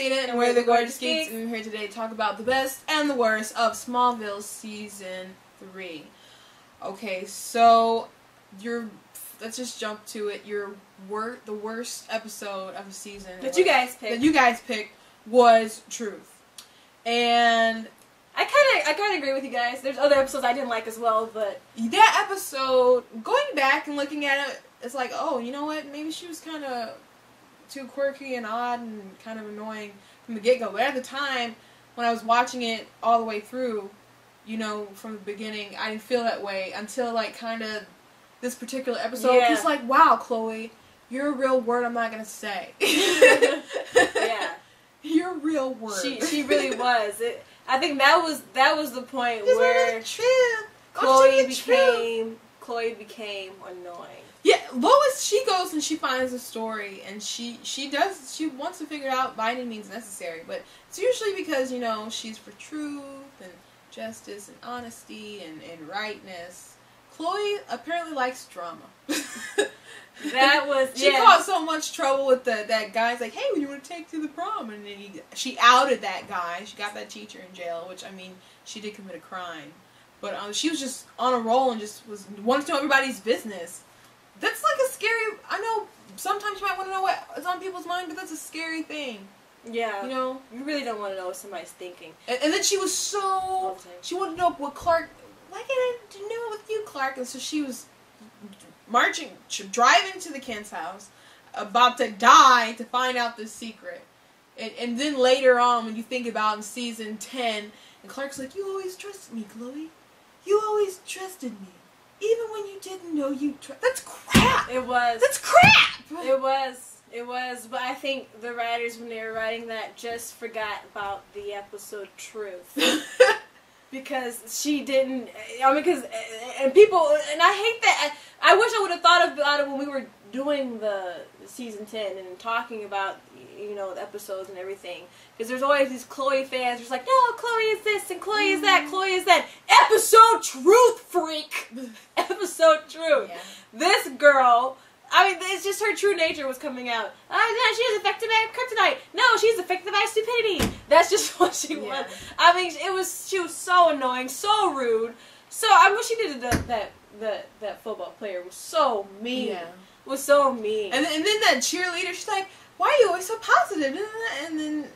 Christina, and we're the Gorgeous Geeks, and we're here today to talk about the best and the worst of Smallville Season 3. Okay, so let's just jump to it. The worst episode of the season that you guys picked was Truth. And I kind of agree with you guys. There's other episodes I didn't like as well, but that episode, going back and looking at it, it's like, oh, you know what? Maybe she was kind of too quirky and odd and kind of annoying from the get-go. But at the time, when I was watching it all the way through, you know, from the beginning, I didn't feel that way until, like, kind of this particular episode. Yeah. It's like, wow, Chloe, you're a real word I'm not going to say. Yeah. You're a real word. She really was. I think that was the point where Chloe became annoying. Yeah, Lois, she goes and she finds a story, and she wants to figure it out by any means necessary, but it's usually because, you know, she's for truth and justice and honesty and rightness. Chloe apparently likes drama. She caused so much trouble with that guy's like, hey, you want to take to the prom? And then she outed that guy. She got that teacher in jail, which, I mean, she did commit a crime. But she was just on a roll and just wanted to know everybody's business. That's like a scary... I know sometimes you might want to know what's on people's mind, but that's a scary thing. Yeah. You know? You really don't want to know what somebody's thinking. And then she was so... She wanted to know what Clark... Why can't I know with you, Clark? And so she was driving to the Kent's house, about to die to find out this secret. And then later on, when you think about in season 10, and Clark's like, you always trusted me, Chloe. You always trusted me. Even when you didn't know you That's crap! It was. That's crap! It was. But I think the writers, when they were writing that, just forgot about the episode Truth. Because she didn't... I mean, and people... And I hate that. I wish I would have thought about it when we were doing the season 10 and talking about, you know, the episodes and everything. Because there's always these Chloe fans who's like, no, Chloe is this and Chloe is that, Chloe is that. Episode Truth, freak! Episode Truth. Yeah. This girl... I mean, it's just her true nature was coming out. Oh, yeah, she is affected by kryptonite. No, she's affected by stupidity. That's just what she was. I mean, she was so annoying, so rude. So I wish she did that football player was so mean. Yeah. Was so mean. And then that cheerleader, she's like, why are you always so positive? And then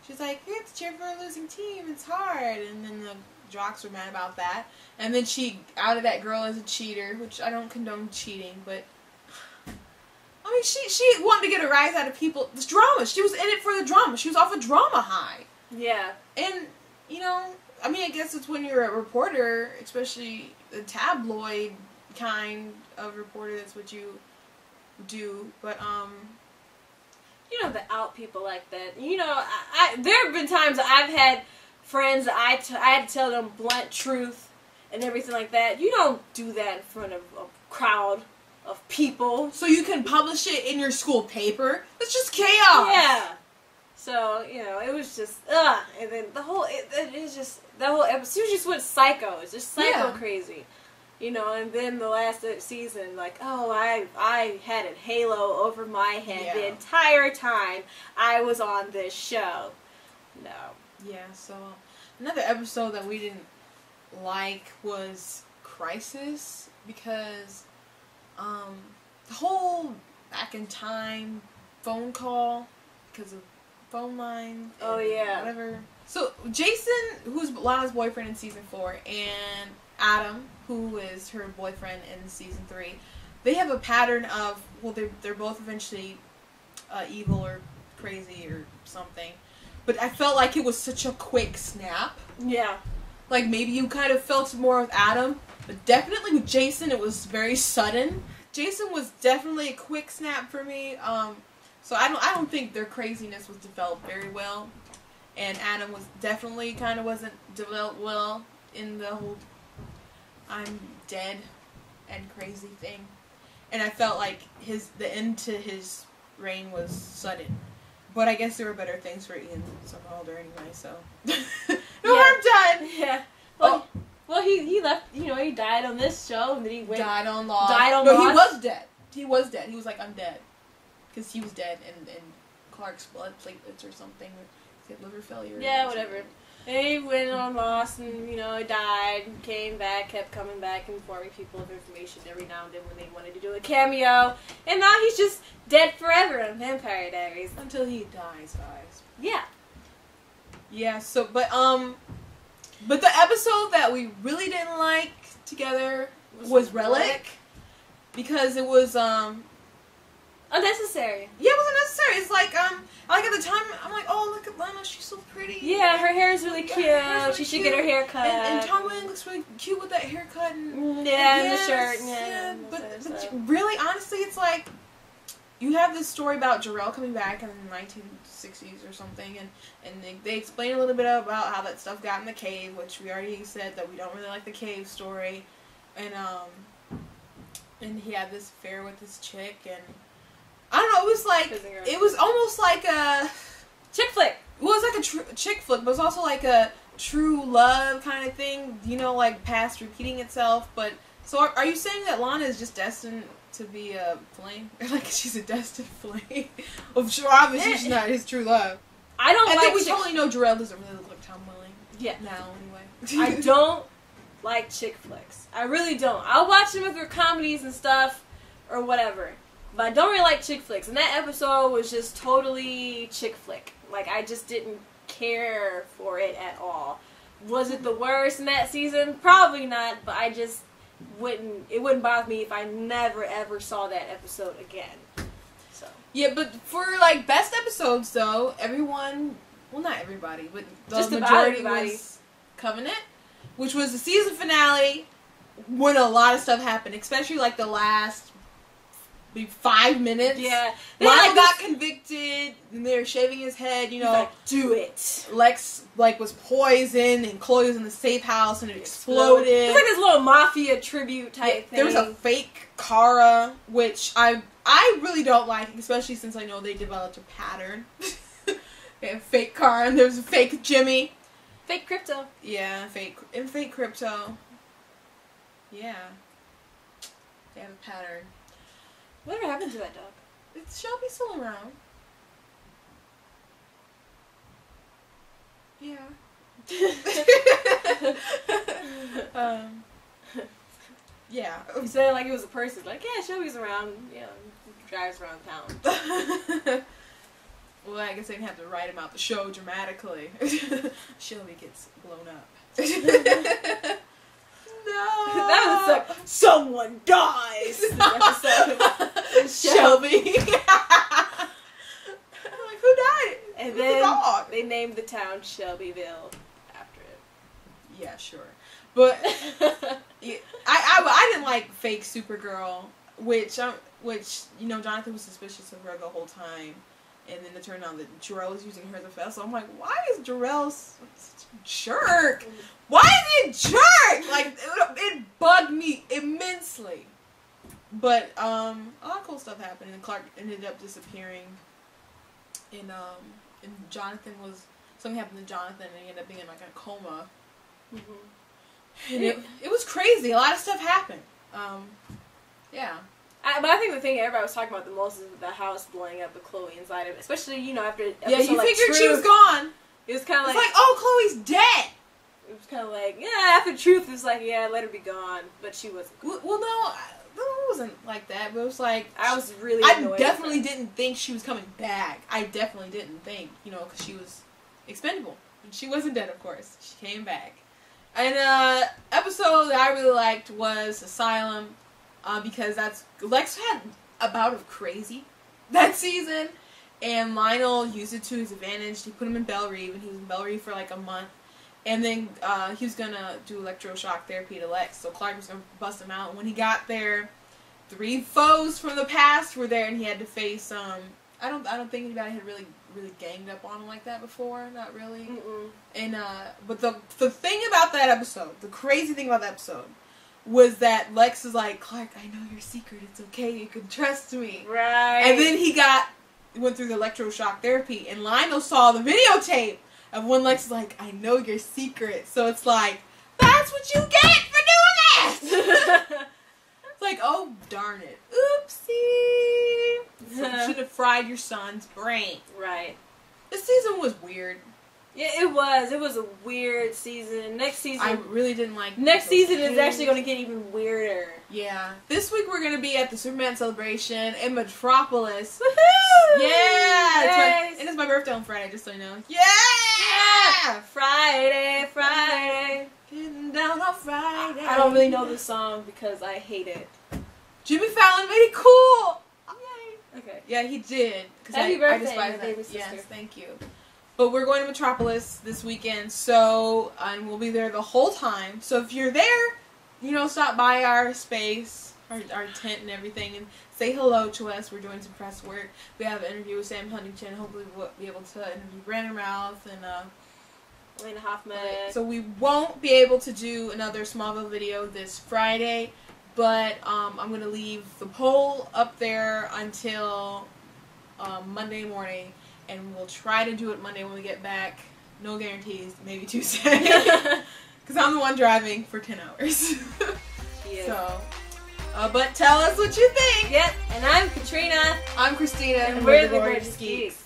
she's like, you have to cheer for a losing team. It's hard. And then the jocks were mad about that. And then she outed that girl as a cheater, which I don't condone cheating, but I mean, she wanted to get a rise out of people. This drama. She was in it for the drama. She was off a drama high. Yeah. And, you know, I mean, I guess it's when you're a reporter, especially the tabloid kind of reporter, that's what you do. But, you know, to out people like that. You know, there have been times I've had friends that I had to tell them blunt truth and everything like that. You don't do that in front of a crowd of people. So you can publish it in your school paper? It's just chaos. Yeah. So, you know, it was just, and then the whole episode, she just went psycho. It's just psycho crazy. You know, and then the last season, like, oh, I had a halo over my head the entire time I was on this show. No. Yeah, so another episode that we didn't like was Crisis, because the whole back in time phone call because of phone lines. Oh yeah. Whatever. So Jason, who's Lana's boyfriend in season 4, and Adam, who is her boyfriend in season 3, they have a pattern of, well, they're both eventually evil or crazy or something. But I felt like it was such a quick snap. Yeah. Like, maybe you kind of felt more with Adam, but definitely with Jason, it was very sudden. Jason was definitely a quick snap for me. So I don't think their craziness was developed very well. And Adam was definitely kind of wasn't developed well in the whole I'm dead and crazy thing. And I felt like the end to his reign was sudden. But I guess there were better things for Ian Somerhalder anyway, so. No harm done! Yeah. Well, he left, you know, he died on this show, and then he went... Died on Lost. No, he was dead. He was dead. He was like, I'm dead. Because he was dead, and Clark's blood platelets or something. He had liver failure. Yeah, whatever. And he went on lost and, you know, died, came back, kept coming back, informing people of information every now and then when they wanted to do a cameo. And now he's just dead forever on Vampire Diaries. Until he dies. Yeah. Yeah, so, but the episode that we really didn't like together was Relic. Because it was, unnecessary. Yeah, it was unnecessary. It's like, like at the time, I'm like, oh, look at Lana, she's so pretty. Yeah, her hair is really cute. Really she should get her hair cut. And Tom Welling looks really cute with that haircut. And, and the shirt. Yeah, but really, honestly, it's like, you have this story about Jarrell coming back in the 1960s or something, and they explain a little bit about how that stuff got in the cave, which we already said that we don't really like the cave story, and he had this affair with this chick, and I don't know, it was almost like a chick flick. Well, it was like a chick flick, but it was also like a true love kind of thing, you know, like past repeating itself. But so are you saying that Lana is just destined to be a flame? Like she's a destined flame? Well, sure, obviously she's not his true love. I don't like. And we totally know Jarrell doesn't really look like Tom Welling. Yeah. Now anyway. I don't like chick flicks. I really don't. I'll watch them if they're comedies and stuff or whatever. But I don't really like chick flicks. And that episode was just totally chick flick. Like, I just didn't care for it at all. Was it the worst in that season? Probably not, but I just it wouldn't bother me if I never ever saw that episode again. So. Yeah, but for, like, best episodes, though, everyone, well, not everybody, but the just majority was Covenant, which was the season finale when a lot of stuff happened, especially, like, the last 5 minutes. Yeah. Lyle got convicted, and they were shaving his head, you know. Like, do it. Lex, like, was poisoned, and Chloe was in the safe house, and it exploded. It's like this little mafia tribute type thing. There was a fake Kara, which I really don't like, especially since I know they developed a pattern. They have fake Kara, and there was a fake Jimmy. Fake Crypto. Yeah, fake Crypto. Yeah. They have a pattern. Whatever happened to that dog? Is Shelby still around? Yeah. Yeah. You said it like it was a person. Like, yeah, Shelby's around. Yeah, drives around town. Well, I guess they'd have to write him out the show dramatically. Shelby gets blown up. No. That would suck. Someone dies. Shelby. I'm like, who died? And Who's then the dog? they named the town Shelbyville after it. Yeah, sure. But I didn't like fake Supergirl, which you know Jonathan was suspicious of her the whole time, and then it turned out that Jarrell was using her as a vessel. I'm like, why is Jarrell such a jerk? Why is he a jerk? Like it bugged me immensely. But a lot of cool stuff happened, and Clark ended up disappearing. And Jonathan something happened to Jonathan, and he ended up being in like a coma. Mm-hmm. And it was crazy. A lot of stuff happened. Yeah. But I think the thing everybody was talking about the most is the house blowing up with Chloe inside of it. Especially, you know, after episode, yeah, you like, figured she was gone. It was kind of like... It's like, oh, Chloe's dead! It was kind of like, yeah, after Truth, it was like, yeah, let her be gone. But she wasn't gone. Well, no, it wasn't like that. But it was like... I was really annoyed. I definitely didn't think she was coming back. I definitely didn't think, you know, because she was expendable. And she wasn't dead, of course. She came back. And episode that I really liked was Asylum, because Lex had a bout of crazy that season, and Lionel used it to his advantage. He put him in Belle Reve, and he was in Belle Reve for like a month, and then he was gonna do electroshock therapy to Lex, so Clark was gonna bust him out. And when he got there, 3 foes from the past were there, and he had to face I don't think anybody had really ganged up on him like that before. Not really. Mm-mm. And but the thing about that episode, the crazy thing about that episode, was that Lex is like, Clark, I know your secret. It's okay. You can trust me. Right. And then he went through the electroshock therapy, and Lionel saw the videotape of when Lex is like, I know your secret. So it's like, that's what you get for doing this. It's like, oh darn it, oopsie. Should have fried your son's brain. Right. This season was weird. Yeah, it was. It was a weird season. Next season, I really didn't like. Next season is actually going to get even weirder. Yeah. This week we're going to be at the Superman celebration in Metropolis. Woohoo! Yeah! Yes! And it's my birthday on Friday, just so you know. Yeah! Yeah! Friday, Friday. Getting down on Friday. I don't really know the song because I hate it. Jimmy Fallon made it cool! Yay! Okay. Yeah, he did. Happy birthday, despise my that. baby sister. Yes, thank you. But we're going to Metropolis this weekend, so, and we'll be there the whole time. So if you're there, you know, stop by our space, our tent and everything, and say hello to us. We're doing some press work. We have an interview with Sam Huntington. Hopefully we'll be able to interview Brandon Routh and Elena Hoffman. so we won't be able to do another Smallville video this Friday, but I'm going to leave the poll up there until Monday morning. And we'll try to do it Monday when we get back. No guarantees. Maybe Tuesday. Because I'm the one driving for 10 hours. Yeah. So, but tell us what you think. Yep. And I'm Katrina. I'm Christina. And we're the Gorgeous Geeks.